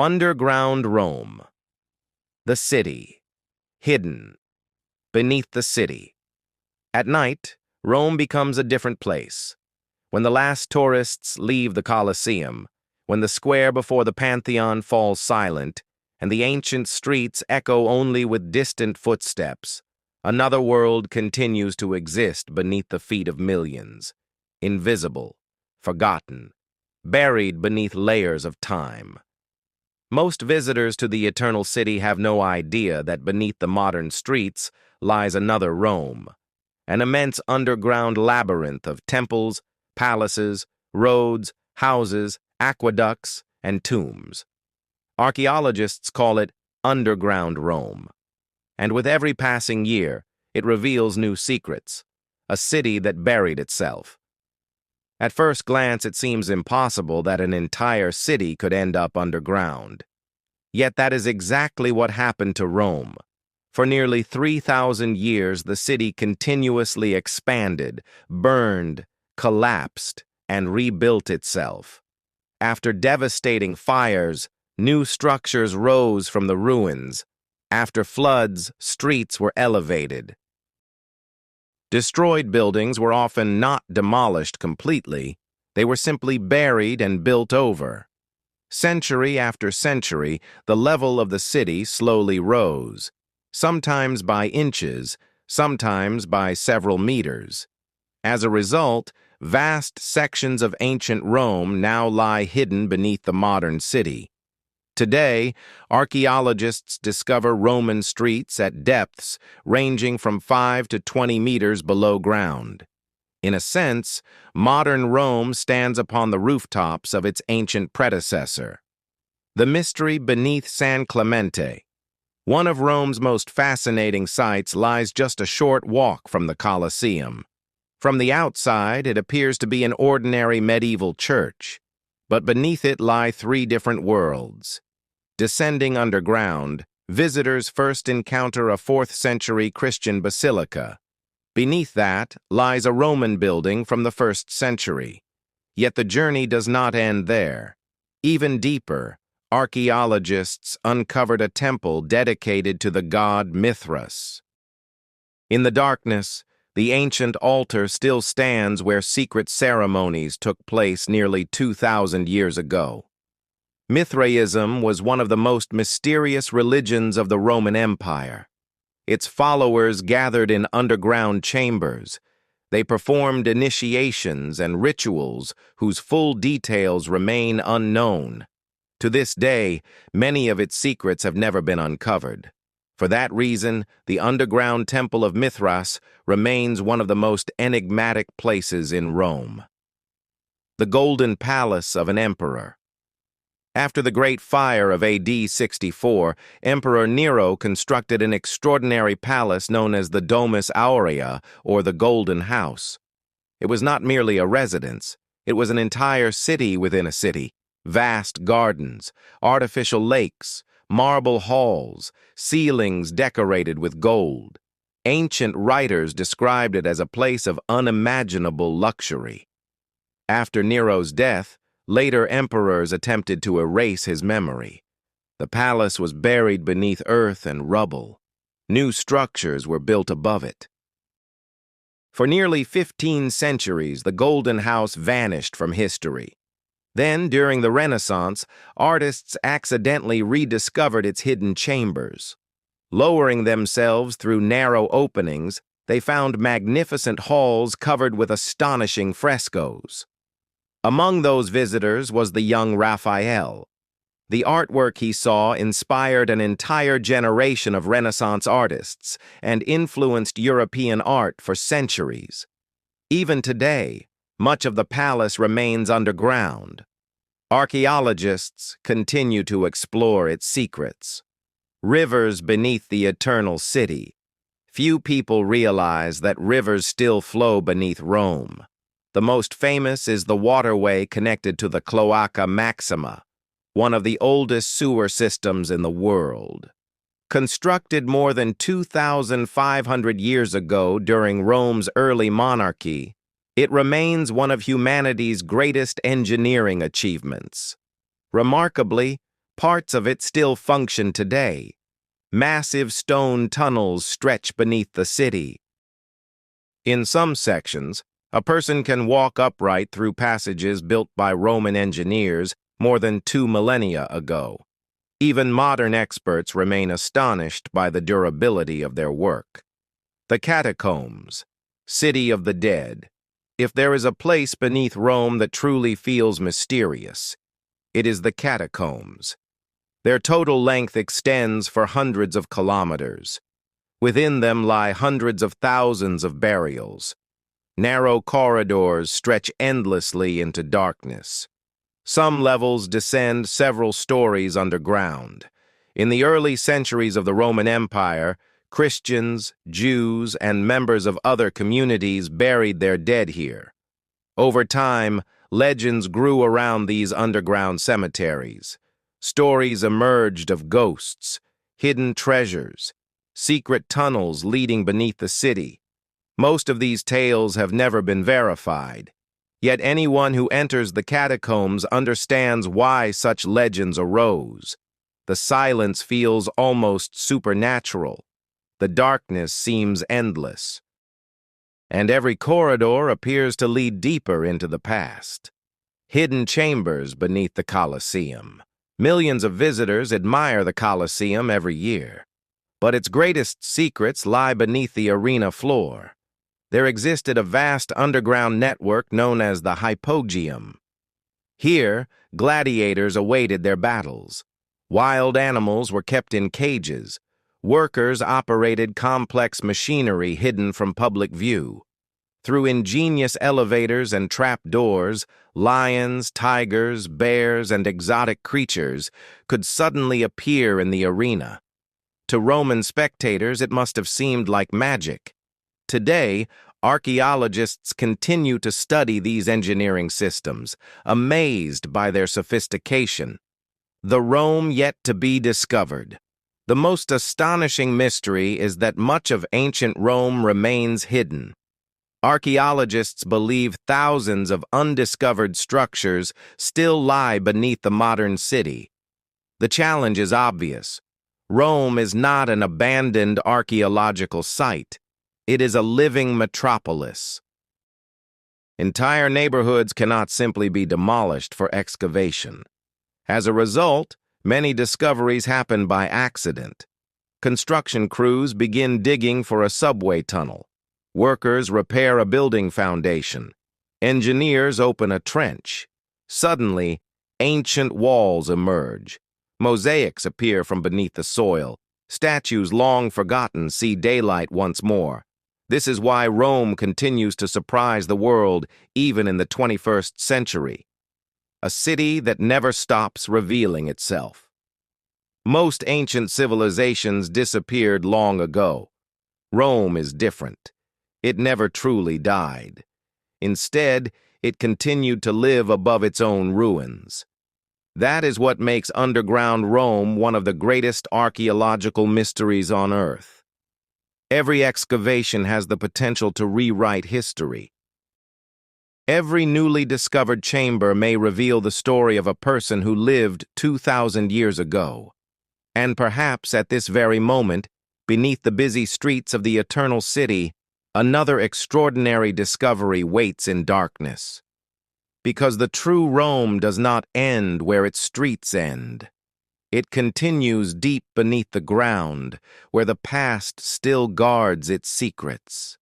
Underground Rome. The city. Hidden. Beneath the city. At night, Rome becomes a different place. When the last tourists leave the Colosseum, when the square before the Pantheon falls silent, and the ancient streets echo only with distant footsteps, another world continues to exist beneath the feet of millions, invisible, forgotten, buried beneath layers of time. Most visitors to the Eternal City have no idea that beneath the modern streets lies another Rome, an immense underground labyrinth of temples, palaces, roads, houses, aqueducts, and tombs. Archaeologists call it underground Rome. And with every passing year, it reveals new secrets, a city that buried itself. At first glance, it seems impossible that an entire city could end up underground. Yet that is exactly what happened to Rome. For nearly 3,000 years, the city continuously expanded, burned, collapsed, and rebuilt itself. After devastating fires, new structures rose from the ruins. After floods, streets were elevated. Destroyed buildings were often not demolished completely. They were simply buried and built over. Century after century, the level of the city slowly rose, sometimes by inches, sometimes by several meters. As a result, vast sections of ancient Rome now lie hidden beneath the modern city. Today, archaeologists discover Roman streets at depths ranging from 5 to 20 meters below ground. In a sense, modern Rome stands upon the rooftops of its ancient predecessor. The mystery beneath San Clemente. One of Rome's most fascinating sights lies just a short walk from the Colosseum. From the outside, it appears to be an ordinary medieval church, but beneath it lie three different worlds. Descending underground, visitors first encounter a 4th-century Christian basilica. Beneath that lies a Roman building from the 1st century. Yet the journey does not end there. Even deeper, archaeologists uncovered a temple dedicated to the god Mithras. In the darkness, the ancient altar still stands where secret ceremonies took place nearly 2,000 years ago. Mithraism was one of the most mysterious religions of the Roman Empire. Its followers gathered in underground chambers. They performed initiations and rituals whose full details remain unknown. To this day, many of its secrets have never been uncovered. For that reason, the underground temple of Mithras remains one of the most enigmatic places in Rome. The Golden Palace of an Emperor. After the Great Fire of AD 64, Emperor Nero constructed an extraordinary palace known as the Domus Aurea, or the Golden House. It was not merely a residence. It was an entire city within a city. Vast gardens, artificial lakes, marble halls, ceilings decorated with gold. Ancient writers described it as a place of unimaginable luxury. After Nero's death, later emperors attempted to erase his memory. The palace was buried beneath earth and rubble. New structures were built above it. For nearly 15 centuries, the Golden House vanished from history. Then, during the Renaissance, artists accidentally rediscovered its hidden chambers. Lowering themselves through narrow openings, they found magnificent halls covered with astonishing frescoes. Among those visitors was the young Raphael. The artwork he saw inspired an entire generation of Renaissance artists and influenced European art for centuries. Even today, much of the palace remains underground. Archaeologists continue to explore its secrets. Rivers beneath the Eternal City. Few people realize that rivers still flow beneath Rome. The most famous is the waterway connected to the Cloaca Maxima, one of the oldest sewer systems in the world. Constructed more than 2,500 years ago during Rome's early monarchy, it remains one of humanity's greatest engineering achievements. Remarkably, Parts of it still function today. Massive stone tunnels stretch beneath the city. In some sections, a person can walk upright through passages built by Roman engineers more than 2 millennia ago. Even modern experts remain astonished by the durability of their work. The catacombs, city of the dead. If there is a place beneath Rome that truly feels mysterious, it is the catacombs. Their total length extends for hundreds of kilometers. Within them lie hundreds of thousands of burials. Narrow corridors stretch endlessly into darkness. Some levels descend several stories underground. In the early centuries of the Roman Empire, Christians, Jews, and members of other communities buried their dead here. Over time, legends grew around these underground cemeteries. Stories emerged of ghosts, hidden treasures, secret tunnels leading beneath the city. Most of these tales have never been verified. Yet anyone who enters the catacombs understands why such legends arose. The silence feels almost supernatural. The darkness seems endless. And every corridor appears to lead deeper into the past. Hidden chambers beneath the Colosseum. Millions of visitors admire the Colosseum every year. But its greatest secrets lie beneath the arena floor. There existed a vast underground network known as the Hypogeum. Here, gladiators awaited their battles. Wild animals were kept in cages. Workers operated complex machinery hidden from public view. Through ingenious elevators and trap doors, lions, tigers, bears, and exotic creatures could suddenly appear in the arena. To Roman spectators, it must have seemed like magic. Today, archaeologists continue to study these engineering systems, amazed by their sophistication. The Rome yet to be discovered. The most astonishing mystery is that much of ancient Rome remains hidden. Archaeologists believe thousands of undiscovered structures still lie beneath the modern city. The challenge is obvious. Rome is not an abandoned archaeological site. It is a living metropolis. Entire neighborhoods cannot simply be demolished for excavation. As a result, many discoveries happen by accident. Construction crews begin digging for a subway tunnel. Workers repair a building foundation. Engineers open a trench. Suddenly, ancient walls emerge. Mosaics appear from beneath the soil. Statues long forgotten see daylight once more. This is why Rome continues to surprise the world even in the 21st century. A city that never stops revealing itself. Most ancient civilizations disappeared long ago. Rome is different. It never truly died. Instead, it continued to live above its own ruins. That is what makes underground Rome one of the greatest archaeological mysteries on Earth. Every excavation has the potential to rewrite history. Every newly discovered chamber may reveal the story of a person who lived 2,000 years ago. And perhaps at this very moment, beneath the busy streets of the Eternal City, another extraordinary discovery waits in darkness. Because the true Rome does not end where its streets end. It continues deep beneath the ground, where the past still guards its secrets.